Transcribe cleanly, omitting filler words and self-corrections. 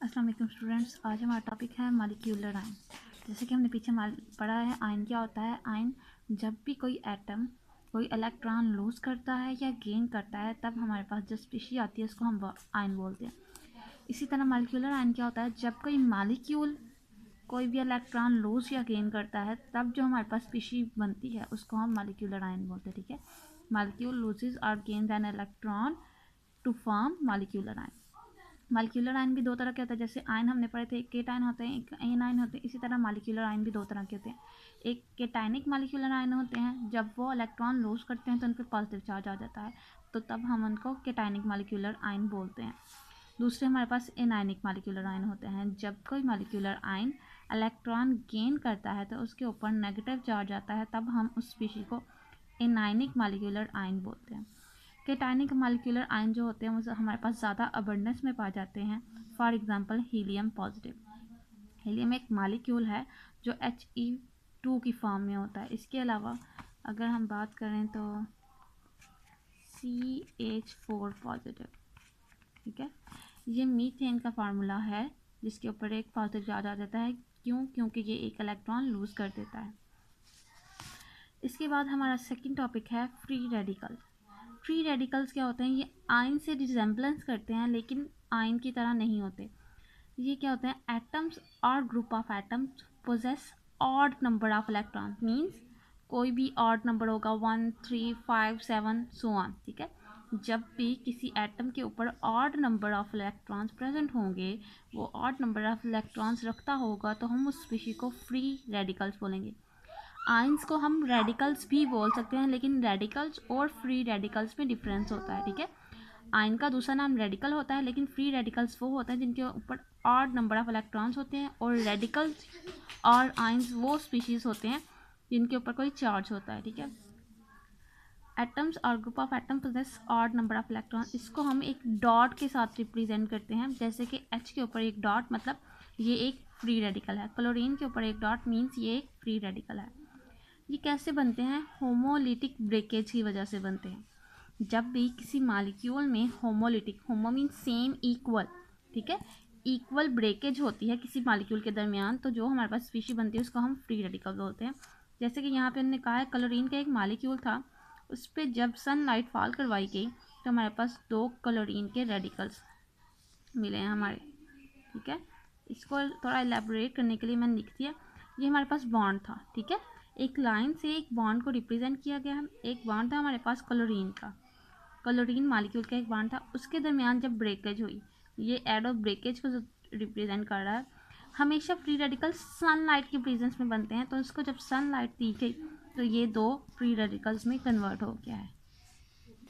अस्सलाम वालेकुम स्टूडेंट्स, आज हमारा टॉपिक है मॉलिक्यूलर आयन। जैसे कि हमने पीछे पढ़ा है, आयन क्या होता है। आयन जब भी कोई एटम कोई इलेक्ट्रॉन लूज करता है या गेन करता है, तब हमारे पास जो स्पीशी आती है उसको हम आयन बोलते हैं। इसी तरह मॉलिक्यूलर आयन क्या होता है, जब कोई मॉलिक्यूल कोई भी इलेक्ट्रॉन लूज या गेन करता है, तब जो हमारे पास स्पीशी बनती है उसको हम मॉलिक्यूलर आयन बोलते हैं। ठीक है, मॉलिक्यूल लूजेस और gains an electron to form molecular ion. Molecular ion भी दो तरह के होते हैं। जैसे आयन हमने पढ़े थे, एक केटायन होते हैं, एक एनायन होते हैं। इसी तरह मॉलिक्यूलर आयन भी दो तरह के होते हैं। एक केटायनिक मॉलिक्यूलर आयन होते हैं, जब वो इलेक्ट्रॉन लूज करते हैं तो उन पर पॉजिटिव चार्ज आ जाता है, तो तब हम उनको केटायनिक मॉलिक्यूलर आयन बोलते हैं। दूसरे हमारे पास एनायनिक मॉलिक्यूलर आयन होते हैं। जब कोई मॉलिक्यूलर आयन इलेक्ट्रॉन गेन करता है तो उसके ऊपर नेगेटिव चार्ज आता है, तब हम उस स्पीशी को एनायनिक मॉलिक्यूलर आयन बोलते हैं। केटायनिक मॉलिक्यूलर आयन जो होते हैं वो हमारे पास ज़्यादा अबंडेंस में पाए जाते हैं। For example helium positive. Helium एक मॉलिक्यूल है जो He2 की फॉर्म में होता है। इसके अलावा अगर हम बात करें तो CH4 पॉजिटिव, ठीक है, ये मीथेन का फार्मूला है जिसके ऊपर एक पॉजिटिव चार्ज आ जाता है। क्योंकि ये एक इलेक्ट्रॉन लूज कर देता है। इसके बाद हमारा सेकंड टॉपिक है फ्री रेडिकल। फ्री रेडिकल्स क्या होते हैं, ये आयन से रिजेम्बलेंस करते हैं लेकिन आयन की तरह नहीं होते। ये क्या होते हैं, एटम्स और group of atoms possess odd number of electron. Means कोई भी ऑड नंबर होगा, 1, 3, 5, 7 सो ऑन। ठीक है, जब भी किसी एटम के ऊपर odd number of electrons present होंगे, वो ऑड नंबर ऑफ इलेक्ट्रॉन्स रखता होगा, तो हम उस स्पीशी को फ्री रेडिकल्स बोलेंगे। आयंस को हम रेडिकल्स भी बोल सकते हैं, लेकिन रेडिकल्स और फ्री रेडिकल्स में डिफरेंस होता है। ठीक है, आयन का दूसरा नाम रेडिकल होता है, लेकिन फ्री रेडिकल्स वो होते हैं जिनके ऊपर ऑड नंबर ऑफ इलेक्ट्रॉन्स होते हैं, और रेडिकल्स और आयंस वो स्पीशीज होते हैं जिनके ऊपर कोई चार्ज होता है। ठीक है, एटम्स और group of atom possess odd number of electron, इसको हम एक डॉट के साथ रिप्रेजेंट करते हैं। जैसे कि H के ऊपर एक डॉट, मतलब ये एक फ्री रेडिकल है। क्लोरीन के ऊपर एक डॉट मीन्स ये एक फ्री रेडिकल है। ये कैसे बनते हैं, होमोलिटिक ब्रेकेज की वजह से बनते हैं। जब भी किसी मॉलिक्यूल में homolytic, homo mean same, equal, ठीक है, इक्वल ब्रेकेज होती है किसी मॉलिक्यूल के दरमियान, तो जो हमारे पास स्पीशी बनती है उसको हम फ्री रेडिकल बोलते हैं। जैसे कि यहाँ पे हमने कहा है, क्लोरीन का एक मॉलिक्यूल था, उस पर जब सनलाइट फॉल करवाई गई तो हमारे पास 2 क्लोरीन के रेडिकल्स मिले हैं हमारे। ठीक है, इसको थोड़ा एलेबोरेट करने के लिए मैंने लिख दिया, ये हमारे पास बॉन्ड था। ठीक है, एक लाइन से एक बॉन्ड को रिप्रेजेंट किया गया है। एक बॉन्ड था हमारे पास क्लोरीन का, क्लोरीन मॉलिक्यूल का एक बॉन्ड था, उसके दरमियान जब ब्रेकेज हुई, ये एड ऑफ ब्रेकेज को रिप्रेजेंट कर रहा है। हमेशा फ्री रेडिकल सनलाइट के प्रेजेंस में बनते हैं, तो इसको जब सनलाइट दी गई तो ये 2 फ्री रेडिकल्स में कन्वर्ट हो गया है।